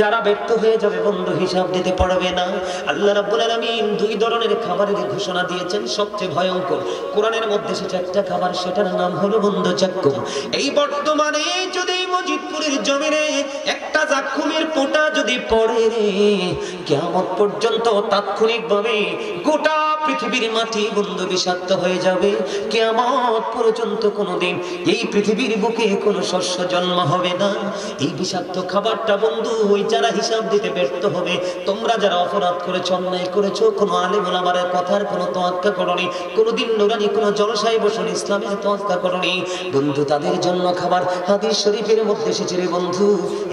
যারা ব্যর্থ হয়ে যাবে বন্ধু হিসাব দিতে পারবে না। আল্লাহ রাব্বুল আলামিন দুই ধরনের খাবারের ঘোষণা দিয়েছেন, সবচেয়ে ভয়ঙ্কর। কোরআনের মধ্যে সেটা একটা খাবার, সেটার নাম হলো বন্ধু জাক্কুম। এই বর্তমানে যদি মজিদপুরের জমিনে একটা জাক্কুমের পোঁটা যদি পড়ে রে, কিয়ামত পর্যন্ত তাৎক্ষণিকভাবে গোটা পৃথিবীর মাটি বন্ধু বিষাক্ত হয়ে যাবে। কিয়ামত পর্যন্ত কোনোদিন এই পৃথিবীর বুকে কোনো শস্য জন্ম হবে না। এই বিষাক্ত খাবারটা বন্ধু ওই যারা হিসাব দিতে ব্যর্থ হবে, তোমরা যারা অপরাধ করেছো, অন্যায় করেছো, কোনো আলেম ওলামার কথার কোনো তোয়াক্কা করনি, কোনোদিন নুরানি কোনো জলসায় বসুন ইসলামের তোয়াক্কা করনি বন্ধু, তাদের জন্য খাবার। হাদিস শরীফের মধ্যে এসেছে রে বন্ধু,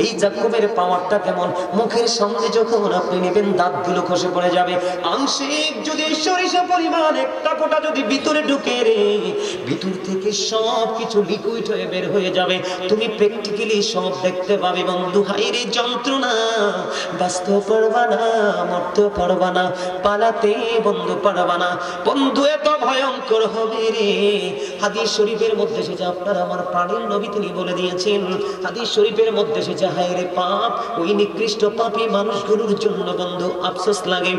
এই জাক্কুমের পাওয়ারটা কেমন, মুখের সামনে যখন আপনি নেবেন দাঁতগুলো খসে পড়ে যাবে। আংশিক যদি সরিষা পরিমাণ একটা ফোঁটা যদি ভিতরে ঢুকে রে, ভিতর থেকে সব কিছু লিকুইড হয়ে বের হয়ে যাবে, তুমি প্র্যাকটিক্যালি সব দেখতে পাবে বন্ধু। হাইরে যন্ত্রণা, বাঁচতেও পারবা না, মরতেও পারবা না, পালাতে বন্ধু পারবা না বন্ধু, এত ভয়ঙ্কর হবে রে। হাদিস শরীফের মধ্যে এসেছে, আপনার আমার প্রাণের নবী তিনি বলে দিয়েছেন, হাদিস শরীফের মধ্যে এসেছে, হায়রে পাপ, ওই নিকৃষ্ট পাপী মানুষগুলোর জন্য বন্ধু আফসোস লাগে।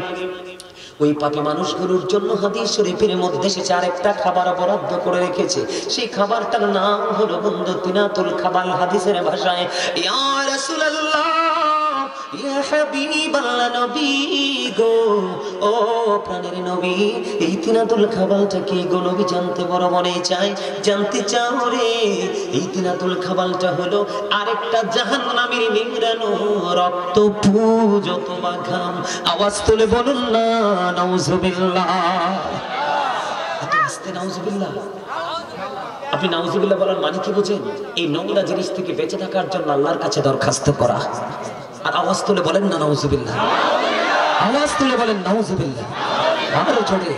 ওই পাপী মানুষগুলোর জন্য হাদিস শরীফের মধ্যে এসেছে আরেকটা খাবার বরাদ্দ করে রেখেছে, সেই খাবারটার নাম হলো বন্ধু তিনাতুল খাবাল। হাদিসের ভাষায়, ইয়া রাসূলুল্লাহ, ইয়া হাবিবাল্লাহ, নবী গো, ও প্রাণের নবী, এই তিনাতুল খাবালটা কি গো নবী? জানতে বড় মনে চায়, জানতে চাও রে? এই তিনাতুল খাবালটা হলো আরেকটা জাহান্নামের নিংড়ানো রক্ত পুজ অথবা ঘাম। আওয়াজ তুলে বলুন না নাউজুবিল্লাহ। এত আস্তে নাউজুবিল্লাহ। আপনি নাউজুবিল্লাহ বলার মানে কি বুঝেন? এই নোংরা জিনিস থেকে বেঁচে থাকার জন্য আল্লাহর কাছে দরখাস্ত করা। আর আওয়াজ তুলে বলেন না নাউজুবিল্লাহ, আওয়াজ তুলে বলেন নাউজুবিল্লাহ, আরো জোরে।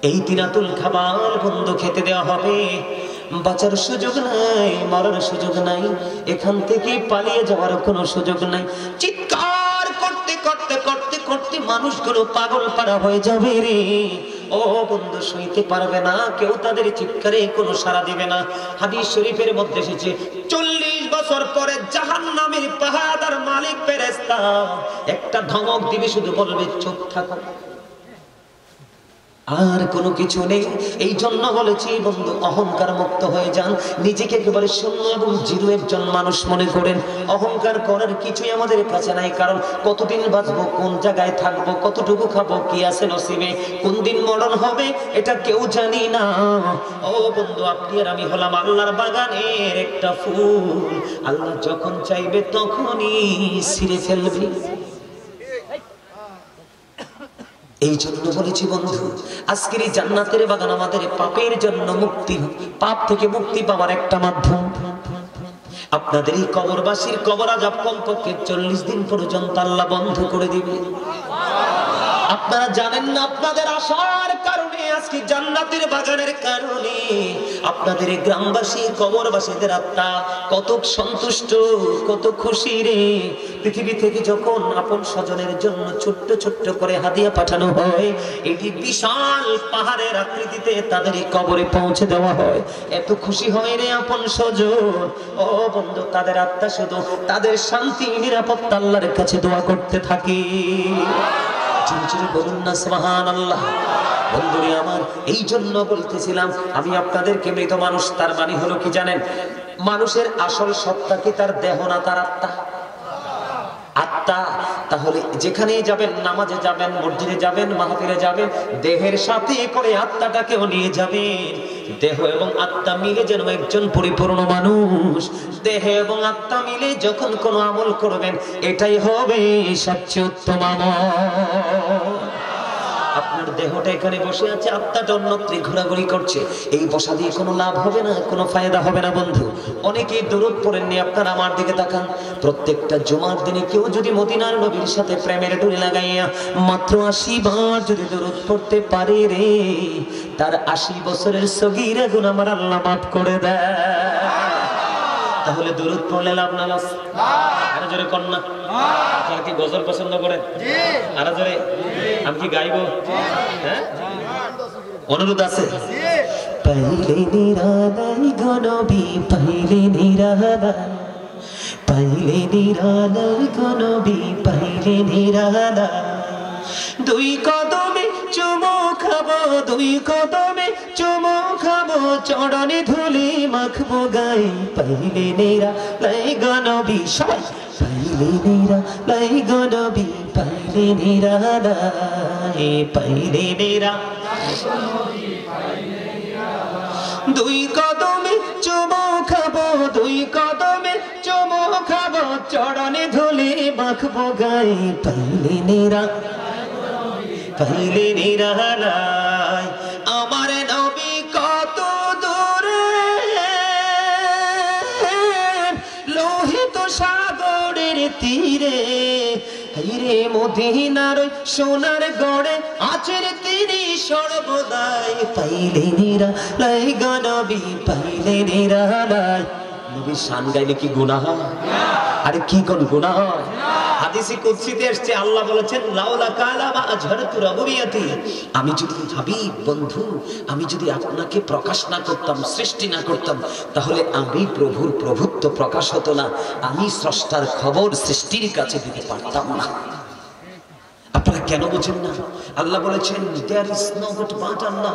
এই তিনাতুল খাবার বন্ধু খেতে দেওয়া হবে, বাঁচার সুযোগ নাই, মরার সুযোগ নাই, এখান থেকে পালিয়ে যাওয়ার কোনো সুযোগ নাই। চিৎকার করতে করতে করতে করতে মানুষগুলো পাগল পাড়া হয়ে যাবে রে। ও বন্ধু সইতে পারবে না, কেউ তাদের চিৎকারে কোনো সাড়া দিবে না। হাদিস শরীফের মধ্যে এসেছে, 40 বছর পরে জাহান্নামের পাহাড়ার মালিক ফেরেশতা একটা ধমক দিবে, শুধু বলবে চুপ থাকো, আর কোনো কিছু নেই। এই জন্য বলেছি বন্ধু, অহংকার মুক্ত হয়ে যান, নিজেকে একেবারে শূন্য এবং জিরো একজন মানুষ মনে করেন। অহংকার করার কিছুই আমাদের কাছে নাই, কারণ কতদিন বাঁচবো, কোন জায়গায় থাকবো, কতটুকু খাবো, কি আছে নসিবে, কোন দিন মরণ হবে এটা কেউ জানি না। ও বন্ধু, আপনি আর আমি হলাম আল্লাহর বাগানের একটা ফুল, আল্লাহ যখন চাইবে তখনই ছিঁড়ে ফেলবে। এই জন্য বলেছি বন্ধু, আজকের এই জান্নাতের বাগান আমাদের পাপের জন্য মুক্তি, পাপ থেকে মুক্তি পাওয়ার একটা মাধ্যম। আপনাদের এই কবরবাসীর কবর আযাব কমপক্ষে 40 দিন পর্যন্ত আল্লাহ বন্ধ করে দিবে। আপনারা জানেন না, আপনাদের আশার কারণে, আজকে জান্নাতের বাগানের কারণে আপনাদের এই গ্রামবাসী কবরবাসীদের আত্মা কত সন্তুষ্ট, কত খুশি রে। পৃথিবী থেকে যখন আপন স্বজনের জন্য ছোট্ট ছোট্ট করে হাদিয়া পাঠানো হয়, এটি বিশাল পাহাড়ের আকৃতিতে তাদের এই কবরে পৌঁছে দেওয়া হয়, এত খুশি হয় রে আপন স্বজন। ও বন্ধু, তাদের আত্মা শুধু তাদের শান্তি নিরাপত্তা আল্লাহর কাছে দোয়া করতে থাকে। বলুন না সুবহানাল্লাহ। বন্ধুরে আমার, এই জন্য বলতেছিলাম আমি আপনাদেরকে, মৃত মানুষ তার মানে হলো কি জানেন? মানুষের আসল সত্তা কি তার দেহ না, তার আত্মা। আত্মা। তাহলে যেখানেই যাবেন, নামাজে যাবেন, মসজিদে যাবেন, মাহফিলে যাবেন, দেহের সাথে করে আত্মাটাকেও নিয়ে যাবেন। দেহ এবং আত্মা মিলে যেন একজন পরিপূর্ণ মানুষ। দেহ এবং আত্মা মিলে যখন কোনো আমল করবেন, এটাই হবে সবচেয়ে উত্তম আমল। আপনার দেহটা এখানে বসে আছে, আত্মাটা অন্যত্র ঘোরাঘুরি করছে, এই বসা দিয়ে কোনো লাভ হবে না, কোনো ফায়দা হবে না বন্ধু। অনেকেই দরুদ পড়েননি, আপনারা আমার দিকে তাকান। প্রত্যেকটা জুমার দিনে কেউ যদি মদিনার নবীর সাথে প্রেমের ডুরি লাগাইয়া মাত্র 80 বার যদি দরুদ পড়তে পারে রে, তার 80 বছরের সগীরা গুনাহ আমার আল্লাহ মাফ করে দেয়। তাহলে দরুদ পড়লে লাভ না লস? আরো জোরে কন্যা, আপনারা কি গজল পছন্দ করেন? আরো জোরে। আমি কি গাইবো? হ্যাঁ, অনুরোধ আছে। পাইলে নিরালাই গো নবী পাইলে নিরালাই পাইলে নিরালাই গো নবী পাইলে নিরালাই দুই কদমে চুমু খাবো দুই কদমে চুমু খাবো চরণে ধুলি মাখবো গায়ে পাইলে নিরালাই গো নবী সবাই পাইলে নিরালাই গো নবী পাইলে নিরালাই পাইলে নিরালাই দুই কদমে চুমু খাবো দুই কদমে চুমু খাবো চরণে ধুলি মাখবো গায়ে পাইলে নিরালাই আমার নবী কত দূরে লোহিত সাগরের তীরে হাইরে মদিনার সোনার গড়ে আছেন তিনি সর্বদাই পাইলে নিরালাই গো নবী পাইলে নিরালাই নবীর শান গাইলে কি গুনাহ হয়? আরে কি কোন গুনাহ হয়? হাদিসে কুদসিতে এসেছে আল্লাহ বলেছেন লাউলা কালামা আজহারতু রাবুবিয়াতি আমি যদি হাবিব বন্ধু আমি যদি আপনাকে প্রকাশ না করতাম সৃষ্টি না করতাম তাহলে আমি প্রভুর প্রভুত্ব প্রকাশ হতো না আমি স্রষ্টার খবর সৃষ্টির কাছে দিতে পারতাম না আপনারা কেন বুঝেন না আল্লাহ বলেছেন there is no but Allah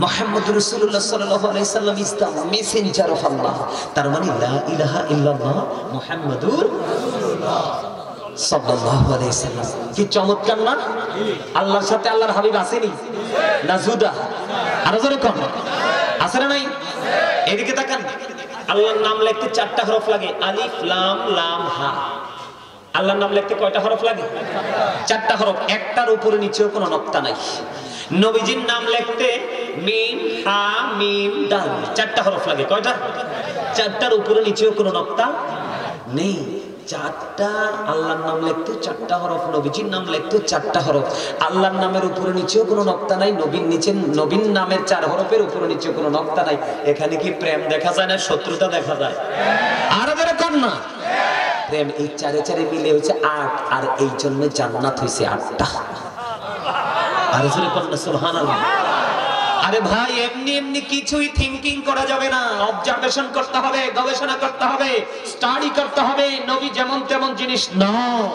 Muhammad রাসূলুল্লাহ সাল্লাল্লাহু আলাইহি সাল্লাম is the messenger of Allah তার মানে লা ইলাহা ইল্লাল্লাহ মুহাম্মাদুর রাসূলুল্লাহ সাল্লাল্লাহু আলাইহি সাল্লাম কি চমৎকার না আল্লাহর সাথে আল্লাহর হাবিব আসেনি না জুদা আর জোরে কোন আছে না নাই এদিকে তাকান আল্লাহর নাম লিখতে চারটা হরফ লাগে আলিফ লাম লাম হা আল্লাহর নাম লিখতে কয়টা হরফ লাগে চারটা হরফ একটার উপরে নিচেও কোনো নক্তা নাই নবীজির নাম লিখতে মিম হা মিম দাল চারটা হরফ লাগে কয়টা চারটার উপরে নিচেও কোনো নক্তা নেই চারটা আল্লাহর নাম লিখতে চারটা হরফ নবীজির নাম লিখতে চারটা হরফ আল্লাহর নামের উপরে নিচেও কোনো নক্তা নাই নবীর নিচে নবীর নামের চার হরফের উপরে নিচেও কোনো নক্তা নাই এখানে কি প্রেম দেখা যায় না শত্রুতা দেখা যায় আর যারা কোন না প্রেম এই চারে চারে মিলে হয়েছে 8 আর এই জন্য জান্নাত হয়েছে 8টা আর জোরে বলুন সুবহানাল্লাহ আরে ভাই এমনি এমনি কিছুই থিংকিং করা যাবে না অবজারভেশন করতে হবে গবেষণা করতে হবে স্টাডি করতে হবে নবী যেমন তেমন জিনিস নয়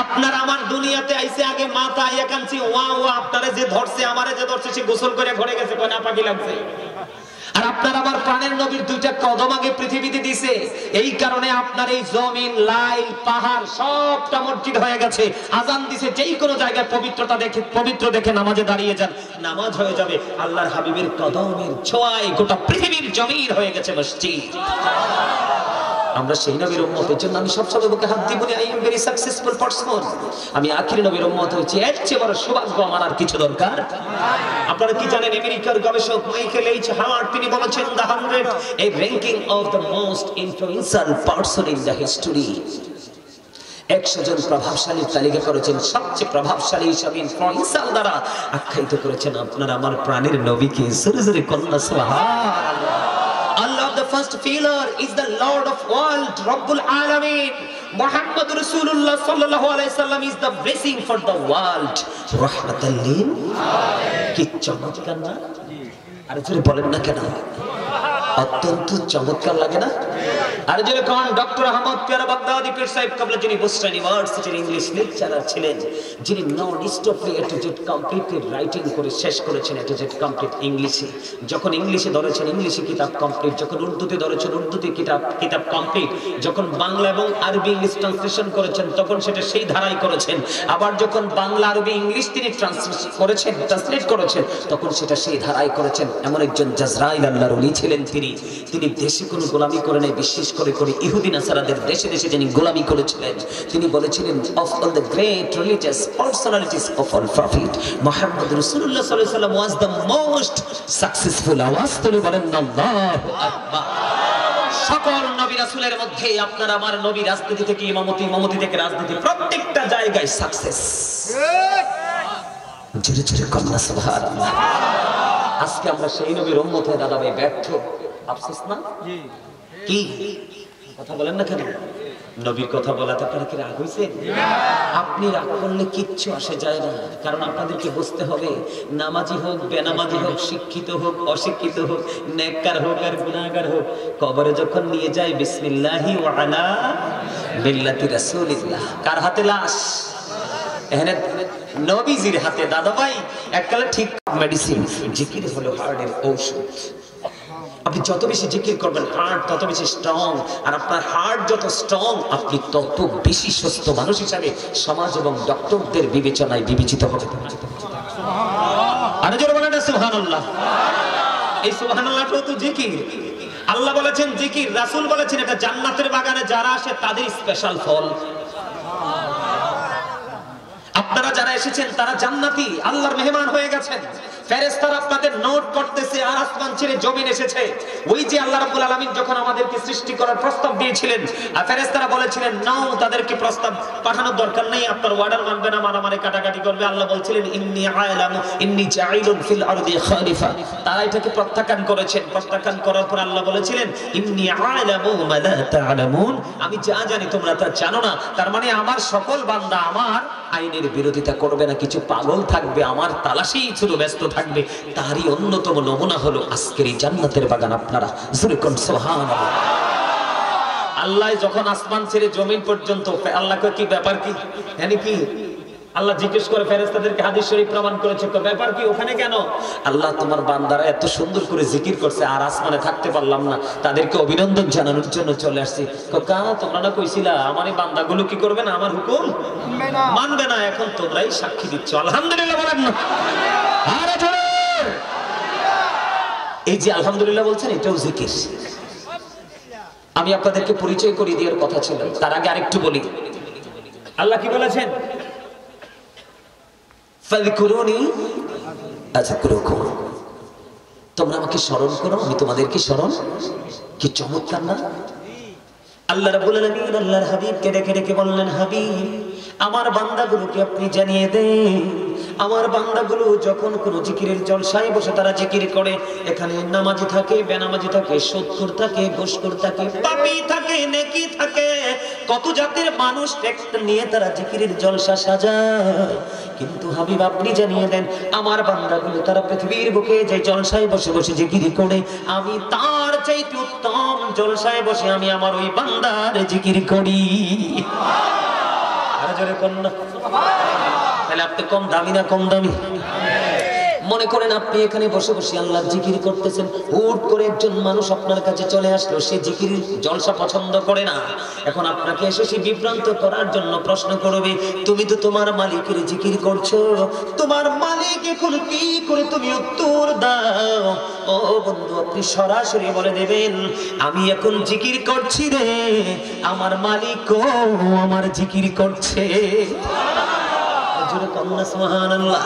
আপনার আমার দুনিয়াতে আইছে আগে মাথা আইয়া কানছি ওয়া ওয়া আপনারে যে ধরছে আমারে যে ধরছে সে গোসল করে ঘরে গেছে কোনা পাকি লাগছে আর আপনার আমার প্রাণের নবীর দুইটা কদম আগে পৃথিবীতে দিয়েছে এই কারণে আপনার এই জমিন লাইল পাহাড় সবটা মসজিদ হয়ে গেছে আজান দিছে যেই কোনো জায়গায় পবিত্র দেখে নামাজে দাঁড়িয়ে যান নামাজ হয়ে যাবে আল্লাহর হাবিবের কদমের ছোঁয়ায় গোটা পৃথিবীর জমিন হয়ে গেছে মসজিদ আমরা সেই নবীর উম্মতের জন্য আমি সবসময় বুকে হাত দিব I am very successful person আমি আখিরি নবীর উম্মত হয়েছি এর চেয়ে বড় সৌভাগ্য আমার আর কিছু দরকার আপনারা কি জানেন আমেরিকার গবেষক মাইকেল এইচ হাওয়ার্ড তিনি বলেছেন the 100 a ranking of the most influential person in the history 100 জন প্রভাবশালী তালিকা করেছেন সবচেয়ে প্রভাবশালী হিসাবে ইনফ্লুয়েন্সার দ্বারা আখ্যায়িত করেছেন আপনার আমার প্রাণের নবীকে জোরে জোরে কন্যা সুবহানাল্লাহ Allah the first pillar is the Lord of world Rabbul Alamin Muhammad Rasulullah sallallahu alaihi wasallam is the blessing for the world rahmatan lil alamin কি চমৎকার না আর জোরে বলেন না কেন অত্যন্ত চমৎকার লাগে না আর জোরে কোন ডক্টর আহমদ পিয়ারা বাগদাদি পীর সাহেব কবলা যিনি বুস্টা ইউনিভার্সিটির ইংলিশ লেকচারার ছিলেন যিনি নন স্টপলি এ টু জেড কমপ্লিটলি রাইটিং করে শেষ করেছেন এ টু জেড কমপ্লিট ইংলিশে যখন ইংলিশে ধরেছেন ইংলিশে কিতাব কমপ্লিট যখন উর্দুতে ধরেছেন উর্দুতে কিতাব কমপ্লিট যখন বাংলা এবং আরবি ইংলিশ ট্রান্সলেশন করেছেন তখন সেটা সেই ধারায় করেছেন আবার যখন বাংলা আরবি ইংলিশ তিনি ট্রান্সলেট করেছেন তখন সেটা সেই ধারায় করেছেন এমন একজন জাজরাইল আল্লাহর ওলি ছিলেন তিনি দেশে কোনো গোলামি করে নাই বিশেষ করে ইহুদি নাসারাদের দেশে দেশে যিনি গোলামি করেছিলেন তিনি বলেছিলেন of all the great religious personalities of all prophet Muhammad রাসূলুল্লাহ সাল্লাল্লাহু আলাইহি ওয়াসাল্লাম ওয়াজ দ্য মোস্ট সাকসেসফুল আওয়াজ তুলে বলেন আল্লাহু আকবার সকল নবী রাসূলের মধ্যে আপনার আমার নবী রাজনীতি থেকে ইমামতি থেকে রাজনীতি প্রত্যেকটা জায়গায় সাকসেস জোরে জোরে কন্যা সুবহানাল্লাহ আজকে আমরা সেই নবীর উম্মত হয়ে দাদা ভাই ব্যর্থ আফসোস না কি কথা বলেন না কেন নবীর কথা বলাতে আপনারা কি রাগ হয়েছে? আপনি রাগ করলে কিচ্ছু আসে যায় না, কারণ আপনাদেরকে বুঝতে হবে নামাজি হোক বেনামাজি হোক, শিক্ষিত হোক অশিক্ষিত হোক, নেককার হোক আর গুনাহগার হোক, কবরে যখন নিয়ে যায় বিসমিল্লাহি ওয়া আলা মিল্লাতি রাসূলিল্লাহ, কার হাতে লাশ? এখানে নবীজির হাতে। দাদা ভাই এককালে ঠিক মেডিসিন, জিকির হলো হার্টের ঔষধ। আপনি যত বেশি জিকির করবেন হার্ট তত বেশি স্ট্রং, আর আপনার হার্ট যত স্ট্রং আপনি তত বেশি সুস্থ মানুষ হিসাবে সমাজ এবং ডক্টরদের বিবেচনায় বিবেচিত হবে। আরে জোরে বলেন সুবহানাল্লাহ। এই সুবহানাল্লাহটাও তো জিকির। আল্লাহ বলেছেন জিকির, রাসূল বলেছেন এটা জান্নাতের বাগানে যারা আসে তাদের স্পেশাল ফল। আপনারা যারা এসেছেন তারা জান্নাতি, আল্লাহর মেহমান হয়ে গেছেন। ফেরেশতারা আপনাদের নোট করতেছে, আর আসমান ছেড়ে জমিন এসেছে। ওই যে আল্লাহ রাব্বুল আলামিন যখন আমাদেরকে সৃষ্টি করার প্রস্তাব দিয়েছিলেন, আর ফেরেশতারা বলেছিলেন নাও, তাদেরকে প্রস্তাব পাঠানোর দরকার নেই, আপনার অর্ডার মানবে না, মারামারি কাটাকাটি করবে। আল্লাহ বলছিলেন ইন্নী আ'লামু ইন্নী জাইলুন ফিল আরদি খলিফা। তারা এটাকে প্রত্যাখ্যান করেছেন। প্রত্যাখ্যান করার পর আল্লাহ বলেছিলেন ইন্নী আ'লামু মা লা তা'লামুন, আমি যা জানি তোমরা তা জানো না। তার মানে আমার সকল বান্দা আমার আইনের বিরোধিতা করবে না, কিছু পাগল থাকবে আমার তালাশি শুধু ব্যস্ত থাকবে। তারই অন্যতম নমুনা হলো আজকের এই জান্নাতের বাগান। আপনারা জোরে কোন সুবহানাল্লাহ। আল্লাহ যখন আসমান ছেড়ে জমিন পর্যন্ত, আল্লাহকে কি ব্যাপার কি, মানে কি আল্লাহ জিজ্ঞেস করে ফেরেশতাদেরকে, হাদিস শরীফ প্রমাণ করেছে, ব্যাপার কি ওখানে কেন? আল্লাহ তোমার বান্দারা এত সুন্দর করে জিকির করছে আর আসমানে থাকতে পারলাম না, তাদেরকে অভিনন্দন জানানোর জন্য চলে আসছি। কা তোমরা না কইছিলা আমার এই বান্দাগুলো কি করবে না, আমার হুকুম মানবে না, এখন তোমরাই সাক্ষী দিচ্ছ। আলহামদুলিল্লাহ বলেন না? আরে জোরে। এই যে আলহামদুলিল্লাহ বলছেন এটাও জিকির। আমি আপনাদেরকে পরিচয় করিয়ে দেওয়ার কথা ছিল, তার আগে আরেকটু বলি। আল্লাহ কি বলেছেন? ফাযকুরুনি আযকুরুকুম, তোমরা আমাকে স্মরণ করো আমি তোমাদেরকে স্মরণ। কি চমৎকার না? আল্লাহ রাব্বুল আলামিন আল্লাহর হাবিবকে ডেকে ডেকে বললেন, হাবিব আমার বান্দাগুলোকে আপনি জানিয়ে দেন, আমার বান্দাগুলো যখন কোন জিকিরের জলসায় বসে তারা জিকির করে, এখানে নামাজি থাকে বেনামাজি থাকে, সুদখোর থাকে ঘুষখোর থাকে, পাপী থাকে নেকি থাকে, কত জাতের মানুষ টেক্সট নিয়ে তারা জিকিরের জলসা সাজায়। কিন্তু হাবিব আপনি জানিয়ে দেন আমার বান্দাগুলো তারা পৃথিবীর বুকে যে জলসায় বসে বসে জিকির করে, আমি তার চাইতে উত্তম জলসায় বসে আমি আমার ওই বান্দার জিকির করি। আরে জোরে কোন না? তাহলে আপনি কম দামি না কম দামি? মনে করেন আপনি এখানে বসে বসে আল্লাহর জিকির করতেছেন, হুট করে একজন মানুষ আপনার কাছে চলে আসলো, সে জিকির জলসা পছন্দ করে না। এখন আপনাকে এসে সে বিভ্রান্ত করার জন্য প্রশ্ন করবে, তুমি তো তোমার মালিকের জিকির করছো, তোমার মালিক এখন কি করে? তুমি উত্তর দাও। ও বন্ধু, আপনি সরাসরি বলে দেবেন আমি এখন জিকির করছি রে, আমার মালিকও আমার জিকির করছে। জোরে কন্যা সুবহানাল্লাহ।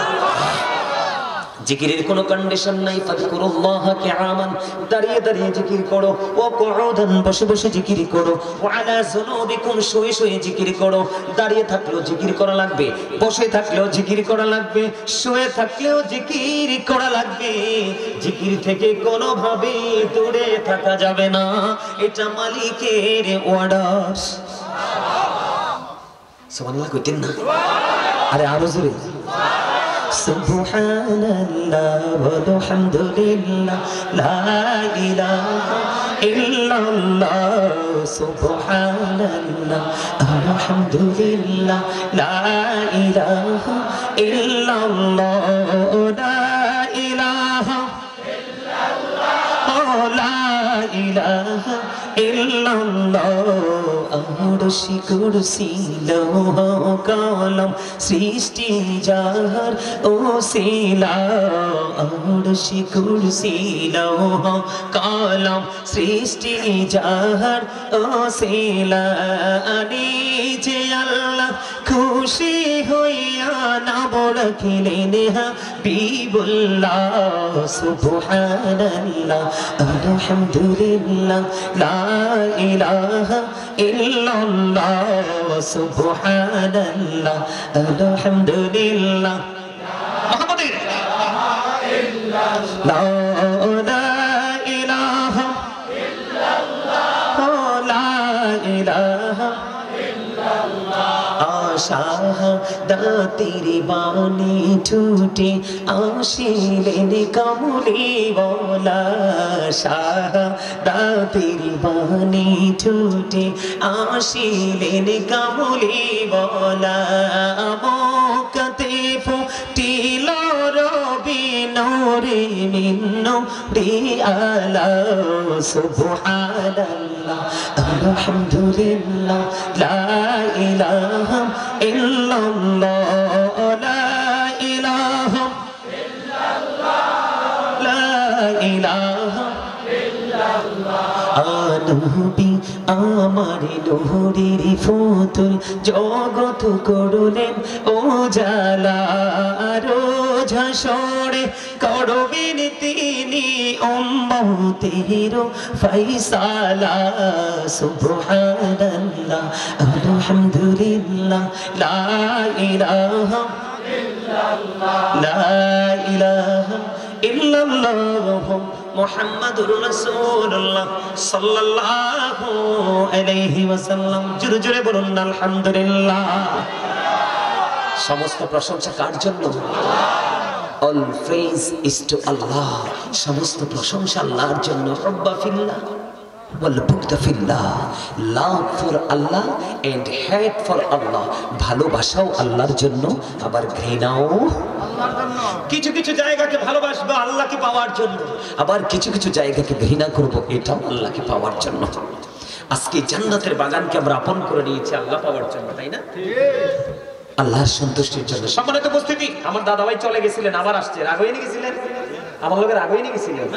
জিকিরের কোনো কন্ডিশন নাই। ফাযকুরুল্লাহ কিয়ামান, দাঁড়িয়ে দাঁড়িয়ে জিকির করো, ও কুউদান বসে বসে জিকির করো, ওয়া আলা যুনুবিকুম শুয়ে শুয়ে জিকির করো। দাঁড়িয়ে থাকলেও জিকির করা লাগবে, বসে থাকলেও জিকির করা লাগবে, শুয়ে থাকলেও জিকির করা লাগবে। জিকির থেকে কোনোভাবে দূরে থাকা যাবে না, এটা মালিকের অর্ডার। সুবহানাল্লাহ কইতেন না? আরে আরো জোরে। সুবহানাল্লাহ ওয়ালহামদুলিল্লাহ লা ইলাহা ইল্লাল্লাহ, সুবহানাল্লাহ আলহামদুলিল্লাহ লা ইলাহা ইল্লাল্লাহ, লা ইলাহা ইল্লাল্লাহ, লা ইলাহা ইল্লাল্লাহ। আরশি কুরসি লৌহ কলম সৃষ্টি যাহার ওসিলা, আরশি কুরসি লৌহ কলম সৃষ্টি যাহার ওসিলা। নিজে আল্লাহ খুশি হইয়া নাম রাখিলেন হাবিবুল্লাহ। সুবহানাল্লাহ আলহামদুলিল্লাহ লা ইলাহা ইল্লাল্লাহ, সুবহানাল্লাহ আলহামদুলিল্লাহ লা ইলাহা ইল্লাল্লাহ, লা ইলাহা শাহাদাতের বাণী ছুটে আসিলেন কামলিওয়ালা, শাহাদাতের বাণী ছুটে আসিলেন কামলিওয়ালা। মক্কাতে ফুটিল রবি নূরে মিন নূরি আলা, সুবহানাল্লাহ আলহামদুলিল্লাহ লা ইলাহা ইল্লাল্লাহ, লা ইলাহা ইল্লাল্লাহ, লা ইলাহা নবী আমার নূরের ফুতুল, জগৎ করলেন উজালা, রোজ হাসরে করবেন তিনি উম্মতের ফয়সালা, সুবহানাল্লাহ আলহামদুলিল্লাহ লা ইলাহা ইল্লাল্লাহ, লা ইলাহা ইল্লাল্লাহ মুহাম্মাদুর রাসূলুল্লাহ সাল্লাল্লাহু আলাইহি ওয়াসাল্লাম। জোরে জোরে বলুন আলহামদুলিল্লাহ। সমস্ত প্রশংসা কার জন্য? All praise is to Allah. সমস্ত প্রশংসা আল্লাহর জন্য। হুব্বা ফিল্লাহ ওয়াল বুগদা ফিল্লাহ, love for Allah and hate for Allah. ভালোবাসাও আল্লাহর জন্য, আবার ঘৃণাও আল্লাহর জন্য। কিছু কিছু জায়গাকে ভালোবাসবো আল্লাহকে পাওয়ার জন্য, আবার কিছু কিছু জায়গাকে ঘৃণা করব, এটাও আল্লাহকে পাওয়ার জন্য। আজকে জান্নাতের বাগানকে আমরা আপন করে নিয়েছি আল্লাহ পাওয়ার জন্য, তাই না? আল্লাহর সন্তুষ্টির জন্য। সম্মানিত উপস্থিতি, আমার দাদা ভাই চলে গেছিলেন, আবার আসছে। রাগ হয়ে গেছিলেন? আমার লোকের আগে নিয়ে গেছিলেন?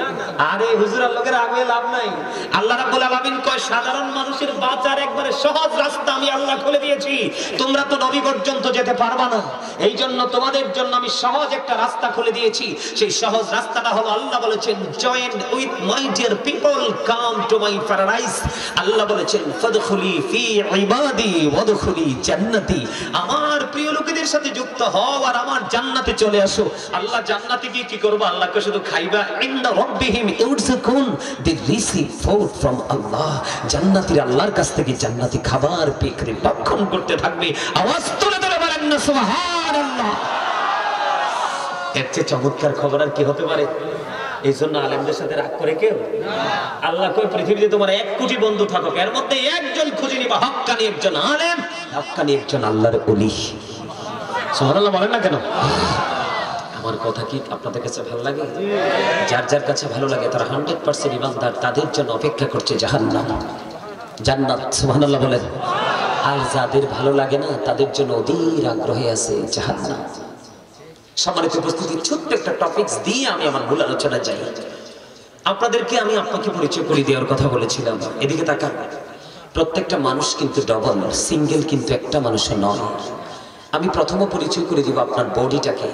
আরে হুজুরের লোকের আগে লাভ নাই। আল্লাহ রাব্বুল আলামিন কয় সাধারণ মানুষের বাঁচার একবারে সহজ রাস্তা আমি আল্লাহ খুলে দিয়েছি। তোমরা তো নবী পর্যন্ত যেতে পারবা না, এই জন্য তোমাদের জন্য আমি সহজ একটা রাস্তা খুলে দিয়েছি। সেই সহজ রাস্তাটা হলো, আল্লাহ বলেছেন join with my dear people, come to my paradise. Allah বলেছেন ফাদখুলি ফি ইবাদি ওয়াদখুলি জান্নাতি। আমার প্রিয় লোকেদের সাথে যুক্ত হও আর আমার জান্নাতে চলে আসো। আল্লাহ জান্নাতে গিয়ে কি করবে? আল্লাহকে শুধু খাইবা। ইনদা রাব্বিহিম ইউরযাকুন, দে রিসিভ ফুড ফ্রম আল্লাহ। জান্নাতীরা আল্লাহর কাছ থেকে জান্নাতি খাবার পেয়ে করে ভক্ষণ করতে থাকবে। আওয়াজ তুলে ধরে বলেন না সুবহানাল্লাহ। এর চেয়ে চমৎকার খবর আর কি হতে পারে? এই জন্য আলেমদের সাথে রাগ করে কেউ? আল্লাহ কই পৃথিবীতে তোমার 1 কোটি বন্ধু থাকুক, এর মধ্যে একজন খুঁজে নিবা হক্কানি একজন আলেম, হক্কানি একজন আল্লাহর ওলি। সুবহানাল্লাহ বলেন না কেন? আমার কথা কি আপনাদের কাছে ভালো লাগে? যার যার কাছে ভালো লাগে তারা 100% ইমানদার, তাদের জন্য অপেক্ষা করছে জাহান্নাম, জান্নাত। সুবহানাল্লাহ বলেন। আর যাদের ভালো লাগে না তাদের জন্য অধীর আগ্রহে আছে জাহান্নাম। সম্মানিত উপস্থিতি, ছোট্ট একটা টপিকস দিয়ে আমি আমার মূল আলোচনা যাই। আপনাদেরকে আমি আপনাকে পরিচয় করে দেওয়ার কথা বলেছিলাম। এদিকে তাকান, প্রত্যেকটা মানুষ কিন্তু ডবল, সিঙ্গেল কিন্তু একটা মানুষও নয়। আমি প্রথমে পরিচয় করে দিব আপনার বডিটাকে।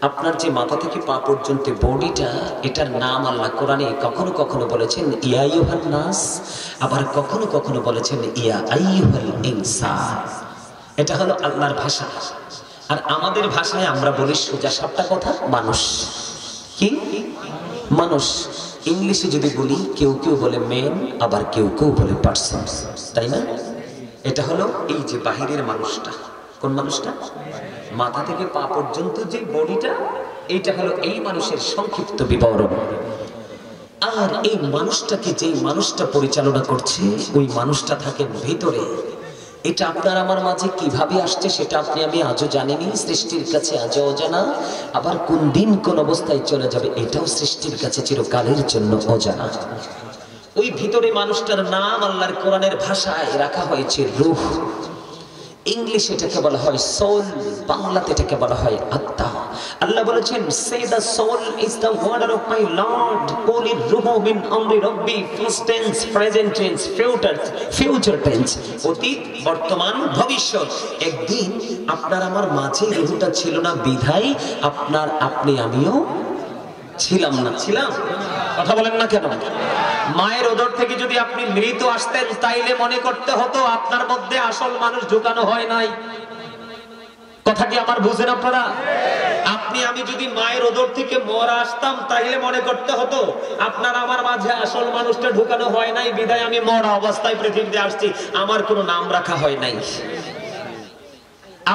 আপনার যে মাথা থেকে পা পর্যন্ত বডিটা, এটার নাম আল্লাহ কোরআনে কখনো কখনো বলেছেন ইয়া আইয়ুহান নাস, আবার কখনো কখনো বলেছেন ইয়া আইয়ুহাল ইনসান। এটা হলো আল্লাহর ভাষা। আর আমাদের ভাষায় আমরা বলি সোজা সাপটা কথা মানুষ। কি মানুষ? ইংলিশে যদি বলি কেউ কেউ বলে মেন, আবার কেউ কেউ বলে পারসন, তাই না? এটা হলো এই যে বাহিরের মানুষটা। কোন মানুষটা? মাথা থেকে পা পর্যন্ত যে বডিটা, এইটা হলো এই মানুষের সংক্ষিপ্ত বিবরণ। আর এই মানুষটাকে যেই মানুষটা পরিচালনা করছে, ওই মানুষটা থাকেন ভিতরে। এটা আপনার আমার মাঝে কিভাবে আসছে সেটা আপনি আমি আজও জানিনি, সৃষ্টির কাছে আজও অজানা। আবার কোন দিন কোন অবস্থায় চলে যাবে এটাও সৃষ্টির কাছে চিরকালের জন্য অজানা। ওই ভিতরে মানুষটার নাম আল্লাহর কোরআনের ভাষায় রাখা হয়েছে রূহ। ইংলিশে এটাকে বলা হয় সোল, বাংলাতে এটাকে বলা হয় আত্মা। আল্লাহ বলেছেন say the soul is the order of my lord, কুলি রূহু মিন আমরি রব্বি, first tense, present tense, future tense, অতীত, বর্তমান, ভবিষ্যৎ। একদিন আপনার আমার মাঝে রূহটা ছিল না বিধায় আপনার আপনি আমিও ছিলাম না। ছিলাম? কথা বলেন না কেন? মায়ের ওদর থেকে যদি আপনি মৃত আসতেন তাইলে মনে করতে হতো আপনার মধ্যে আসল মানুষ ঢুকানো হয় নাই। কথা কি আমার বুঝেন আপনারা? আপনি আমি যদি মায়ের ওদর থেকে মরা আসতাম তাইলে মনে করতে হতো আপনার আমার মাঝে আসল মানুষটা ঢুকানো হয় নাই, বিধায় আমি মরা অবস্থায় পৃথিবীতে আসছি, আমার কোনো নাম রাখা হয় নাই।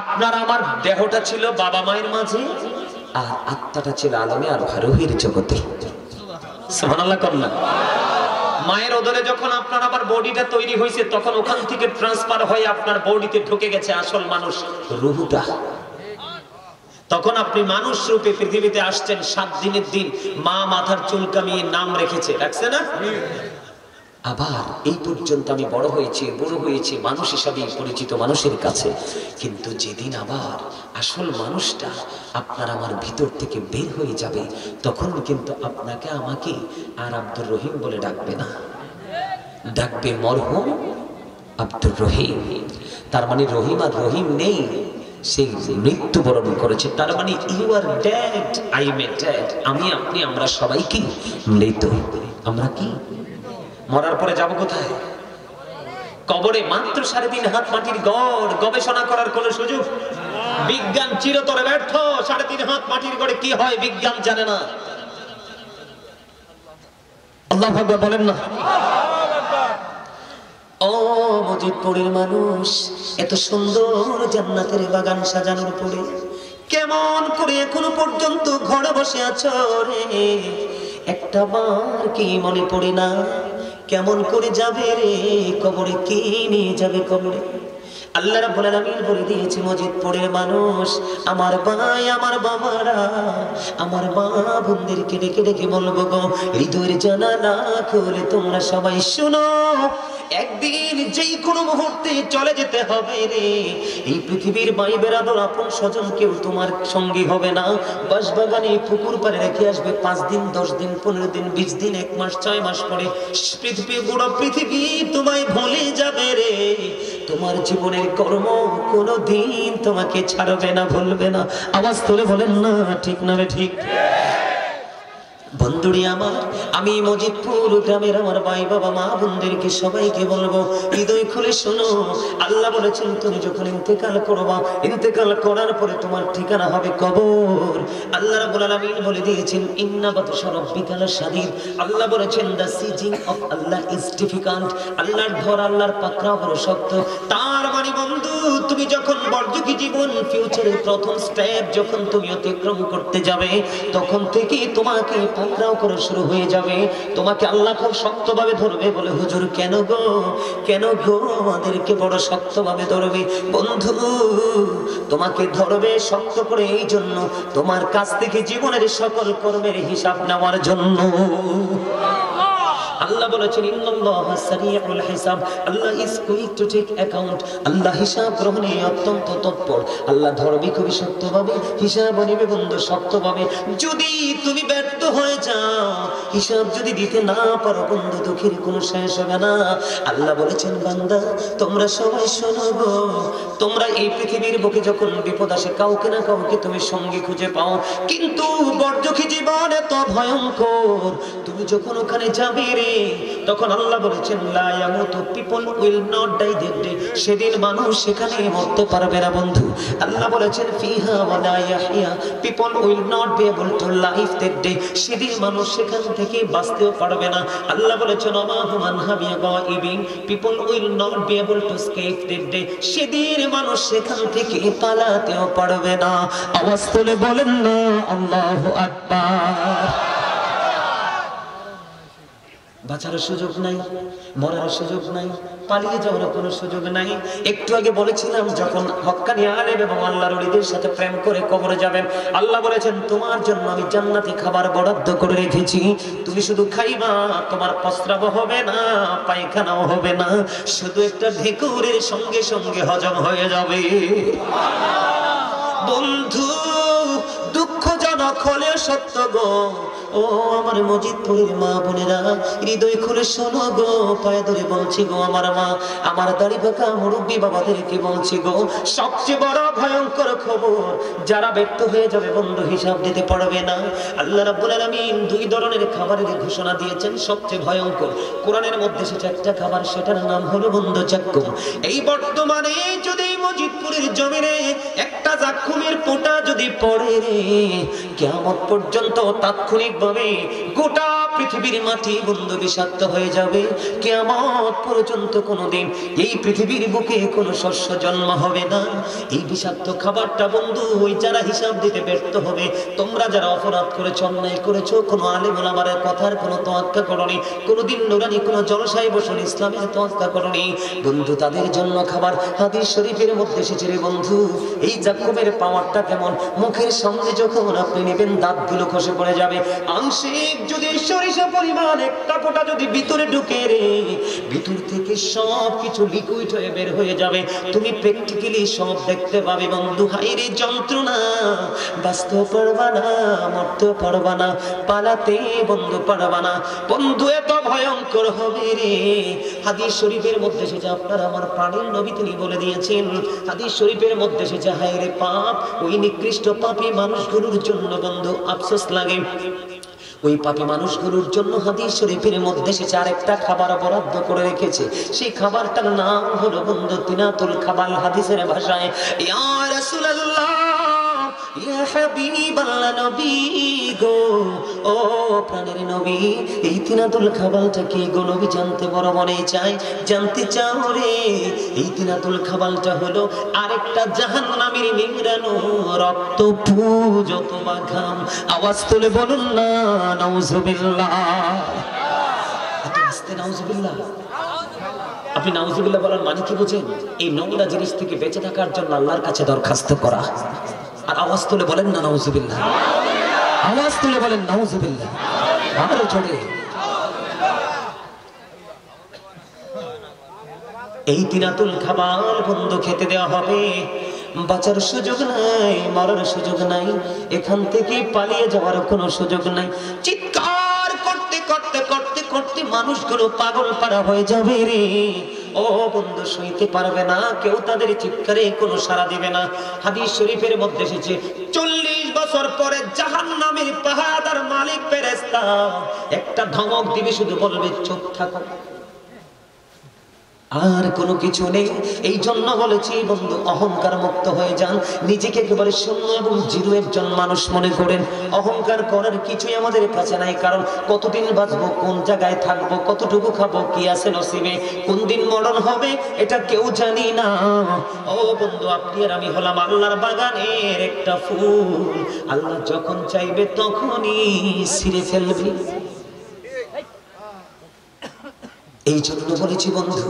আপনার আমার দেহটা ছিল বাবা মায়ের মাঝে, আর আত্মাটা ছিল আলমে আর রুহের জগতে। সুবহানাল্লাহ কন্যা। মায়ের উদরে যখন আপনার আবার বডিটা তৈরি হয়েছে, তখন ওখান থেকে ট্রান্সফার হয়ে আপনার বডিতে ঢুকে গেছে আসল মানুষ রূহটা। তখন আপনি মানুষ রূপে পৃথিবীতে আসছেন। 7 দিনের দিন মা মাথার চুল কামিয়ে নাম রেখেছে, রাখছে না? আবার এই পর্যন্ত আমি বড় হয়েছি, বড় হয়েছি মানুষ হিসাবে পরিচিত মানুষের কাছে। কিন্তু যেদিন আবার আসল মানুষটা আপনার আমার ভিতর থেকে বের হয়ে যাবে, তখন কিন্তু আপনাকে আমাকে আর আব্দুর রহিম বলে ডাকবে না, ডাকবে মরহুম আব্দুর রহিম। তার মানে রহিম আর রহিম নেই, সেই মৃত্যুবরণ করেছে। তার মানে you are dead, I am dead. আমি, আপনি, আমরা সবাই কি মৃত। আমরা কি মরার পরে যাব কোথায়? কবরে। মাত্র 3.5 হাত মাটির গড়, গবেষণা করার কোন সুযোগ? বিজ্ঞান চিরতরে ব্যর্থ। 3.5 হাত মাটির গড়ে কি হয় বিজ্ঞান জানে না। আল্লাহু আকবার বলেন না। ও মজিদপুরের মানুষ, এত সুন্দর জান্নাতের বাগান সাজানোর পরে কেমন করে এখনো পর্যন্ত ঘরে বসে আছো রে? একটা বার কি মনে পড়ে না কেমন করে যাবে রে কবরে? কে নিয়ে যাবে কবরে? আল্লাহ রাব্বুল আলামিন বলে দিয়েছে, মজিদপুরের মানুষ, আমার ভাই, আমার বাবারা, আমার মা বোনদেরকে ডেকে ডেকে বলবো গো, হৃদয়ের জানালা খুলে তোমরা সবাই শোনো, একদিন যেই কোনো মুহূর্তে চলে যেতে হবে রে। এই পৃথিবীর ভাই বেরাদর আপন স্বজন কেউ তোমার সঙ্গী হবে না। বাঁশবাগানে পুকুর পাড়ে রেখে আসবে 5 দিন, 10 দিন, 15 দিন, 20 দিন, 1 মাস, 6 মাস পরে পৃথিবী, পুরো পৃথিবী তোমায় ভুলে যাবে রে। তোমার জীবনের কর্ম কোনোদিন তোমাকে ছাড়বে না, ভুলবে না। আওয়াজ তুলে বলেন না ঠিক না রে? ঠিক। বন্ধুরি আমার, আমি মজিদপুর গ্রামের আমার ভাই বাবা মা বোনদেরকে সবাইকে বলবো, হৃদয় খুলে শোনো। আল্লাহ বলেছেন তুমি যখন ইন্তেকাল করবা, ইন্তেকাল করার পরে তোমার ঠিকানা হবে কবর। আল্লাহ রাব্বুল আলামিন বলে দিয়েছেন, ইন্না বাতশা রাব্বিকা লাশাদীদ। আল্লাহ বলেছেন, the seizing of Allah is difficult. আল্লাহর ধর, আল্লাহর পাকড়াও বড় শক্ত। তার মানে বন্ধু, তুমি যখন বর্জকি জীবন, ফিউচারের প্রথম স্টেপ যখন তুমি অতিক্রম করতে যাবে, তখন থেকে তোমাকে পাকড়াও করা শুরু হয়ে যাবে। তোমাকে আল্লাহ খুব শক্তভাবে ধরবে। বলে হুজুর কেন গো, কেন গো আমাদেরকে বড় শক্তভাবে ধরবে? বন্ধু, তোমাকে ধরবে শক্ত করে এই জন্য, তোমার কাছ থেকে জীবনের সকল কর্মের হিসাব নেওয়ার জন্য। আল্লাহ বলেছেন, ইন্নাল্লাহা সারিউল হিসাব। Allah is quick to take account. Allah হিসাব গ্রহণে অত্যন্ত তৎপর। আল্লাহ ধরবে খুবই শক্তভাবে, হিসাব নিবে বন্ধু শক্তভাবে। যদি তুমি ব্যর্থ হয়ে যাও, হিসাব যদি দিতে না পারো বন্ধু, দুঃখের কোনো শেষ হবে না। আল্লাহ বলেছেন, বান্দা তোমরা সবাই শোনো গো, তোমরা এই পৃথিবীর বুকে যখন বিপদ আসে, কাউকে না কাউকে তুমি সঙ্গী খুঁজে পাও, কিন্তু বর্জকি জীবন এত ভয়ঙ্কর। তুমি যখন ওখানে যাবে রে, তখন আল্লাহ বলেছেন, লা ইয়ামুতু, people will not die that day. সেদিন মানুষ সেখানে মরতে পারবে না বন্ধু। আল্লাহ বলেছেন, ফিহা ওয়া লা ইয়াহইয়া, people will not be able to live that day. সেদিন মানুষ সেখান থেকে বাঁচতেও পারবে না। আল্লাহ বলেছেন, ওমা হুম আনহা বিগাইবিন, people will not be able to escape that day. সেদিন মানুষ সেখান থেকে পালাতেও পারবে না। আওয়াজ তুলে বলেন না আল্লাহু আকবার। বাঁচার সুযোগ নাই, মরার সুযোগ নাই, পালিয়ে যাওয়ার কোনো সুযোগ নাই। একটু আগে বলেছিলাম, যখন হক্কানি আলেম এবং আল্লাহর ওলিদের সাথে প্রেম করে কবরে যাবেন, আল্লাহ বলেছেন, তোমার জন্য আমি জান্নাতি খাবার বরাদ্দ করে রেখেছি। তুমি শুধু খাইবা, তোমার প্রস্রাব হবে না, পায়খানাও হবে না, শুধু একটা ঢেকুরের সঙ্গে সঙ্গে হজম হয়ে যাবে। বন্ধু, দুঃখজনক হলেও সত্য গো। ও আমার মজিদপুরের মা বোনেরা, হৃদয় খুলে শোনো গো, পায়ে ধরে বলছি গো আমার মা, আমার দাড়ি পাকা মুরব্বী বাবাদেরকে বলছি গো, সবচেয়ে বড় ভয়ঙ্কর খবর, যারা ব্যর্থ হয়ে যাবে বন্ধু, হিসাব দিতে পারবে না। আল্লাহ রাব্বুল আলামিন 2 ধরনের খাবারের ঘোষণা দিয়েছেন, সবচেয়ে ভয়ঙ্কর। কোরআনের মধ্যে সেটা একটা খাবার, সেটার নাম হলো বন্ধু জাক্কুম। এই বর্তমানে যদি মজিদপুরের জমিনে একটা জাক্কুমের ফোঁটা যদি পড়ে রে, কিয়ামত পর্যন্ত তাৎক্ষণিক ভাবে গোটা পৃথিবীর মাটি বন্ধু বিষাক্ত হয়ে যাবে। কিয়ামত পর্যন্ত কোনোদিন এই পৃথিবীর বুকে কোনো শস্য জন্ম হবে না। এই বিষাক্ত খাবারটা বন্ধু ওই যারা হিসাব দিতে ব্যর্থ হবে, তোমরা যারা অপরাধ করেছো, অন্যায় করেছো, কোনো আলেম ওলামার কথার কোনো তোয়াক্কা করনি, কোনোদিন নুরানি কোনো জলসায় বসুন ইসলামের তোয়াক্কা করনি বন্ধু, তাদের জন্য খাবার। হাদিস শরীফের মধ্যে এসেছে রে বন্ধু, এই জাক্কুমের পাওয়ারটা কেমন, মুখের সামনে যখন আপনি নেবেন দাঁতগুলো খসে পড়ে যাবে। আংশিক যদি সরিষা পরিমাণ একটা ফোঁটা যদি ভিতরে ঢুকে রে, ভিতর থেকে সব কিছু লিকুইড হয়ে বের হয়ে যাবে, তুমি প্র্যাকটিক্যালি সব দেখতে পাবে বন্ধু। হাইরে যন্ত্রণা, বাঁচতে পারবা না, মরতে পারবা না, পালাতে বন্ধু পারবা না বন্ধু, এত ভয়ঙ্কর হবে রে। হাদিস শরীফের মধ্যে এসেছে, আপনার আমার প্রাণের নবী তিনি বলে দিয়েছেন, হাদিস শরীফের মধ্যে এসেছে, হায়রে পাপ, ওই নিকৃষ্ট পাপী মানুষগুলোর জন্য বন্ধু আফসোস লাগে। ওই পাপী মানুষগুলোর জন্য হাদিস শরীফের মধ্যে এসেছে আরেকটা খাবার বরাদ্দ করে রেখেছে, সেই খাবারটার নাম হলো বন্ধু তিনাতুল খাবাল। হাদিসের ভাষায়, ইয়া রাসূলুল্লাহ, ইয়া হাবিবাল্লাহ, নবী গো, ও প্রাণের নবী, এই তিনাতুল খাবালটা কি গো নবী? জানতে বড় মনে চায়, জানতে চাও রে? এই তিনাতুল খাবালটা হলো আরেকটা জাহান্নামের নিংড়ানো রক্ত পুজ অথবা ঘাম। আওয়াজ তুলে বলুন না নাউজুবিল্লাহ। এত আস্তে নাউজুবিল্লাহ। আপনি নাউজুবিল্লাহ বলার মানে কি বুঝেন? এই নোংরা জিনিস থেকে বেঁচে থাকার জন্য আল্লাহর কাছে দরখাস্ত করা। আর আওয়াজ তুলে বলেন না নাউজুবিল্লাহ, আওয়াজ তুলে বলেন নাউজুবিল্লাহ, আরো জোরে। এই তিনাতুল খাবার বন্ধু খেতে দেওয়া হবে, বাঁচার সুযোগ নাই, মরার সুযোগ নাই, এখান থেকে পালিয়ে যাওয়ার কোনো সুযোগ নাই। চিৎকার করতে করতে করতে করতে মানুষগুলো পাগল পাড়া হয়ে যাবে রে। ও বন্ধু সইতে পারবে না, কেউ তাদের চিৎকারে কোনো সাড়া দিবে না। হাদিস শরীফের মধ্যে এসেছে 40 বছর পরে জাহান্নামের পাহাড়ার মালিক ফেরেশতা একটা ধমক দিবে, শুধু বলবে চুপ থাকো, আর কোনো কিছু নেই। এই জন্য বলেছি বন্ধু, অহংকার মুক্ত হয়ে যান, নিজেকে একেবারে শূন্য এবং জিরো একজন মানুষ মনে করেন। অহংকার করার কিছুই আমাদের কাছে নাই, কারণ কতদিন বাঁচবো, কোন জায়গায় থাকবো, কতটুকু খাবো, কি আছে নসিবে, কোন দিন মরণ হবে এটা কেউ জানি না। ও বন্ধু, আপনি আর আমি হলাম আল্লাহর বাগানের একটা ফুল, আল্লাহ যখন চাইবে তখনই ছিঁড়ে ফেলবে। এই জন্য বলেছি বন্ধু,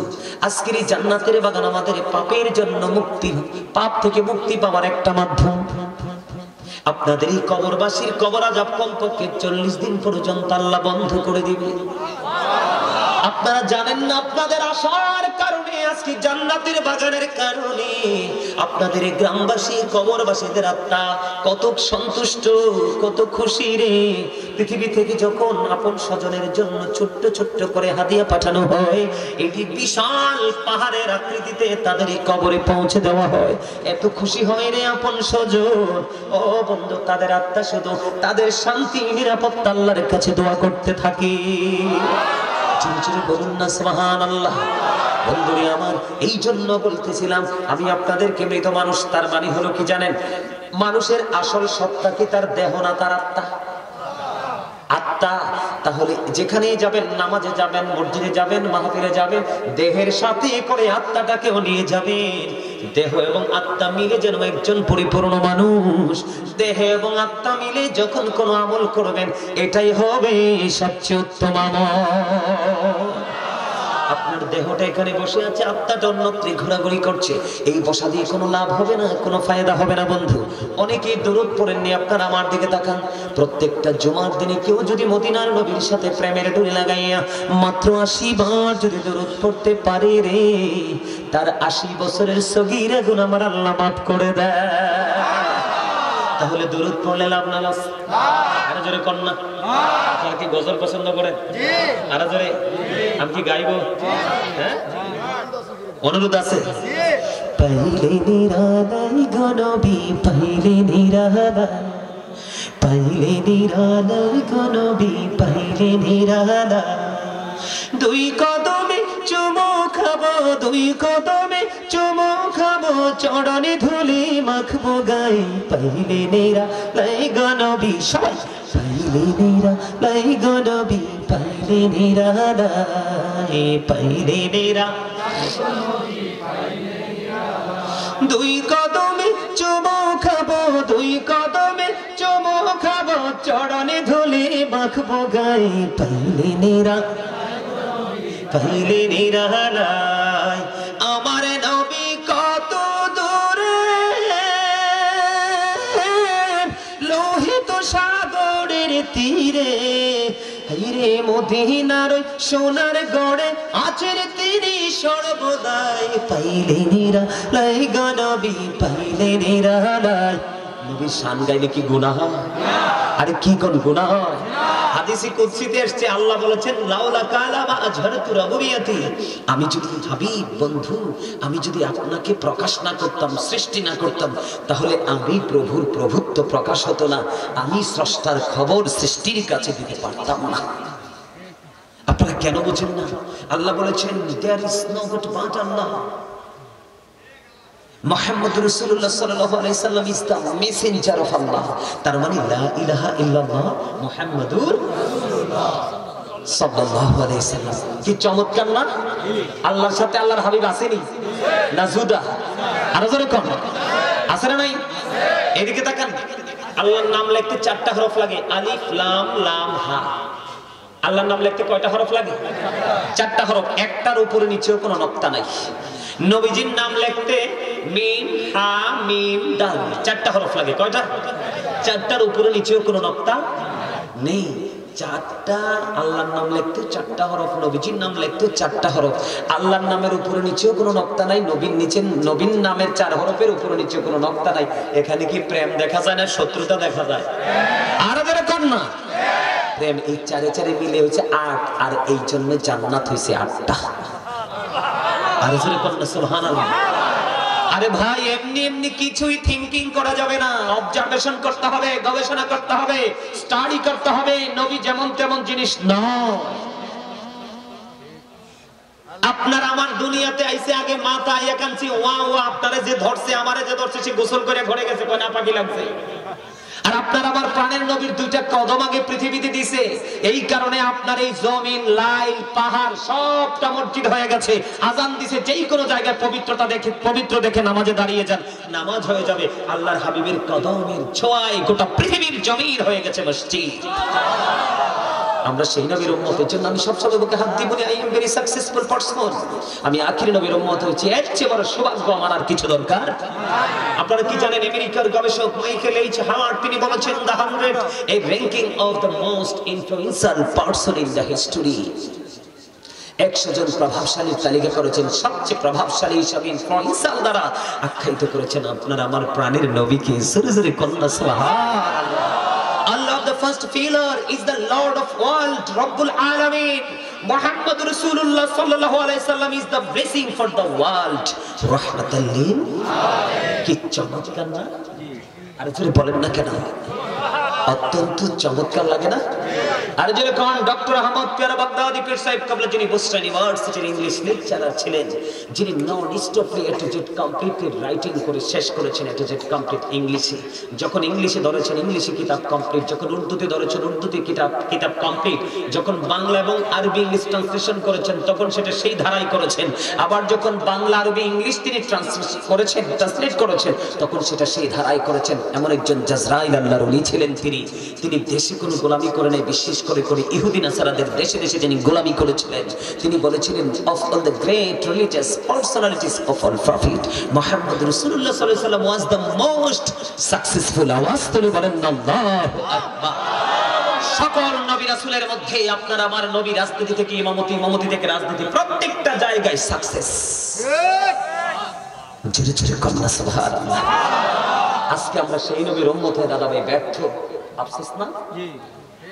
আজকের এই জান্নাতের বাগান আমাদের পাপের জন্য মুক্তি, পাপ থেকে মুক্তি পাওয়ার একটা মাধ্যম। আপনাদের এই কবরবাসীর কবর আযাব কমপক্ষে 40 দিন পর্যন্ত আল্লাহ বন্ধ করে দিবে। আপনারা জানেন না, আপনাদের আশার কারণে, আজকে জান্নাতের বাগানের কারণে আপনাদের এই গ্রামবাসী কবরবাসীদের আত্মা কত সন্তুষ্ট, কত খুশি রে। পৃথিবী থেকে যখন আপন স্বজনের জন্য ছোট্ট ছোট্ট করে হাদিয়া পাঠানো হয়, এটি বিশাল পাহাড়ের আকৃতিতে তাদের এই কবরে পৌঁছে দেওয়া হয়, এত খুশি হয় রে আপন স্বজন। ও বন্ধু, তাদের আত্মা শুধু তাদের শান্তি নিরাপত্তা আল্লাহর কাছে দোয়া করতে থাকে। বলুন না সুবহানাল্লাহ। বন্ধুরে আমার, এই জন্য বলতেছিলাম আমি আপনাদেরকে, মৃত মানুষ তার মানে হলো কি জানেন? মানুষের আসল সত্তা কি তার দেহ না, তার আত্মা। আত্মা। তাহলে যেখানেই যাবেন, নামাজে যাবেন, মসজিদে যাবেন, মাহফিলে যাবেন, দেহের সাথে করে আত্মাটাকেও নিয়ে যাবেন। দেহ এবং আত্মা মিলে যেন একজন পরিপূর্ণ মানুষ। দেহ এবং আত্মা মিলে যখন কোনো আমল করবেন, এটাই হবে সবচেয়ে উত্তম আমল। আপনার দেহটা এখানে বসে আছে, আত্মাটা অন্যত্র ঘোরাঘুরি করছে, এই বসা দিয়ে কোনো লাভ হবে না, কোনো ফায়দা হবে না বন্ধু। অনেকেই দরুদ পড়েননি, আপনারা আমার দিকে তাকান। প্রত্যেকটা জুমার দিনে কেউ যদি মদিনার নবীর সাথে প্রেমের ডুরি লাগাইয়া মাত্র 80 বার যদি দরুদ পড়তে পারে রে, তার 80 বছরের সগীরা গুনাহ আমার আল্লাহ মাফ করে দেয়। তাহলে দরুদ পড়লে লাভ না লস? আরো জোরে কন্যা, আপনারা কি গজল পছন্দ করেন? আরো জোরে। আমি কি গাইবো? হ্যাঁ, অনুরোধ আছে। পাইলে নিরালাই গো নবী, পাইলে নিরালাই, পাইলে নিরালাই গো নবী, পাইলে নিরালাই। দুই কদমে চুমু খাবো, দুই কদমে চুমু খাবো, চরণে ধুলি মাখবো গায়ে, পাইলে নিরালাই গো নবী। সবাই পাইলে পাইলে নিরালাই গো নবী পাইলে নিরালাই পাইলে দুই কদমে চুমো খাবো দুই কদমে চুমো খাবো চরণে ধুলে মাখবো গায়ে পাইলে নিরালাই আমার নবী কত দূরে লোহিত সাগরের তীরে হাইরে মদিনার সোনার গড়ে আছেন তিনি সর্বদাই পাইলে নিরালাই গো নবী পাইলে নিরালাই নবীর শান গাইলে কি গুনাহ হয়? আরে কি কোন গুনাহ হয়? হাদিসে কুদসিতে এসেছে আল্লাহ বলেছেন লাউলা কালামা আজহারতু রাবুবিয়াতি, আমি যদি হাবিব বন্ধু আমি যদি আপনাকে প্রকাশ না করতাম সৃষ্টি না করতাম তাহলে আমি প্রভুর প্রভুত্ব প্রকাশ হতো না, আমি স্রষ্টার খবর সৃষ্টির কাছে দিতে পারতাম না। আপনারা কেন বুঝেন না? আল্লাহ বলেছেন there is no God but Allah. Muhammad রাসূলুল্লাহ সাল্লাল্লাহু আলাইহি সাল্লাম is the messenger of Allah. তার মানে লা ইলাহা ইল্লাল্লাহ মুহাম্মাদুর রাসূলুল্লাহ সাল্লাল্লাহু আলাইহি সাল্লাম। কি চমৎকার না? আল্লাহর সাথে আল্লাহর হাবিব আসেনি না জুদা? আর জোরে কোন আছে না নাই? এদিকে তাকান, আল্লাহর নাম লিখতে 4টা হরফ লাগে, আলিফ লাম লাম হা। আল্লাহর নাম লিখতে কয়টা হরফ লাগে? 4টা হরফ, একটার উপরে নিচেও কোনো নক্তা নাই। নবীজির নাম লিখতে মিম হা মিম দাল 4টা হরফ লাগে। কয়টা? 4টার উপরে নিচেও কোনো নক্তা নেই। 4টা আল্লাহর নাম লিখতে 4টা হরফ, নবীজির নাম লিখতে 4টা হরফ। আল্লাহর নামের উপরে নিচেও কোনো নক্তা নাই, নবীর নিচে নবীর নামের 4 হরফের উপরে নিচেও কোনো নক্তা নাই। এখানে কি প্রেম দেখা যায় না শত্রুতা দেখা যায়? আর যারা কর না প্রেম, এই 4 মিলে হয়েছে 8, আর এই জন্য জান্নাত হয়েছে 8টা। আর জোরে বলেন সুবহানাল্লাহ। আরে ভাই এমনি এমনি কিছুই থিংকিং করা যাবে না, অবজারভেশন করতে হবে, গবেষণা করতে হবে, স্টাডি করতে হবে। নবী যেমন তেমন জিনিস নয়। আপনার আমার দুনিয়াতে আইছে আগে মাথা আইয়া কানছি ওয়া ওয়া, আপনারে যে ধরছে আমারে যে ধরছে সে গোসল করে ঘরে গেছে, কোনা পাখি লাগছে। আর আপনার আমার প্রাণের নবীর 2টা কদম আগে পৃথিবীতে দিছে, এই কারণে আপনার এই জমিন লাইল পাহাড় সবটা মসজিদ হয়ে গেছে। আজান দিছে, যেই কোনো জায়গায় পবিত্রতা দেখে পবিত্র দেখে নামাজে দাঁড়িয়ে যান, নামাজ হয়ে যাবে। আল্লাহর হাবিবের কদমের ছোঁয়ায় গোটা পৃথিবীর জমিন হয়ে গেছে মসজিদ। আমরা সেই নবীর উম্মতের জন্য আমি সবসময় বুকে হাত দিব না, I am very successful person. আমি আখিরি নবীর উম্মত হয়েছি, এর চেয়ে বড় সৌভাগ্য আমার আর কিছু দরকার। আপনারা কি জানেন আমেরিকার গবেষক মাইকেল এইচ হাওয়ার্ড তিনি বলেছেন the 100 a ranking of the most influential person in the history। 100 জন প্রভাবশালীর তালিকা করেছেন, সবচেয়ে প্রভাবশালী হিসাবে ইনফ্লুয়েন্সার দ্বারা আখ্যায়িত করেছেন আপনার আমার প্রাণের নবীকে। জোরে জোরে কন্যা সুবহানাল্লাহ। Allah the first pillar is the Lord of world, Rabbul Alamin. Muhammad Rasulullah sallallahu alaihi wasallam is the blessing for the world, rahmatan lil alamin। কি চমৎকার না? আর জোরে বলেন না কেন? অত্যন্ত চমৎকার লাগে না? আর জোরে কোন ডক্টর আহমদ পিয়ারা বাগদাদি পীর সাহেব কাবলা, যিনি বুস্রা ইউনিভার্সিটির ইংলিশ লেকচারার ছিলেন, যিনি নন স্টপলি এ টু জেড কমপ্লিটলি রাইটিং করে শেষ করেছেন এ টু জেড কমপ্লিট ইংলিশে। যখন ইংলিশে ধরেছেন ইংলিশে কিতাব কমপ্লিট, যখন উর্দুতে ধরেছেন উর্দুতে কিতাব কমপ্লিট, যখন বাংলা এবং আরবি ইংলিশ ট্রান্সলেশন করেছেন তখন সেটা সেই ধারাই করেছেন। আবার যখন বাংলা আরবি ইংলিশ তিনি ট্রান্সলেট করেছেন তখন সেটা সেই ধারাই করেছেন। এমন একজন জাজরাইল আল্লাহর ওলি ছিলেন তিনি দেশে কোনো গোলামি করে নাই, বিশেষ করে ইহুদি নাসারাদের দেশে দেশে যিনি গোলামি করেছিলেন। তিনি বলেছিলেন of all the great religious personalities of all prophet, Muhammad Rasulullah sallallahu alaihi wasallam was the most successful। আওয়াজ তুলে বলেন আল্লাহু আকবার। সকল নবী রাসূলের মধ্যে আপনার আমার নবী রাজনীতি থেকে ইমামতি থেকে রাজনীতি প্রত্যেকটা জায়গায় সাকসেস। জোরে জোরে কন্যা সুবহানাল্লাহ। আজকে আমরা সেই নবীর উম্মত হয়ে দাদা ভাই ব্যর্থ, আফসোস না?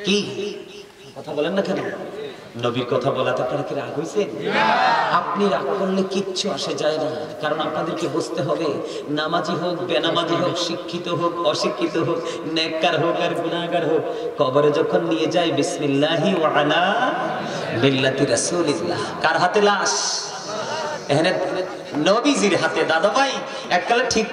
কি কথা বলেন না কেন? নবীর কথা বলাতে আপনারা কি রাগ হয়েছেন? আপনি রাগ করলে কিচ্ছু আসে যায় না, কারণ আপনাদেরকে বুঝতে হবে নামাজি হোক বেনামাজি হোক, শিক্ষিত হোক অশিক্ষিত হোক, নেককার হোক আর গুনাহগার হোক, কবরে যখন নিয়ে যায় বিসমিল্লাহি ওয়া আলা মিল্লাতি রাসূলিল্লাহ। কার হাতে লাশ? এখানে নবীজির হাতে। দাদা ভাই এককালে ঠিক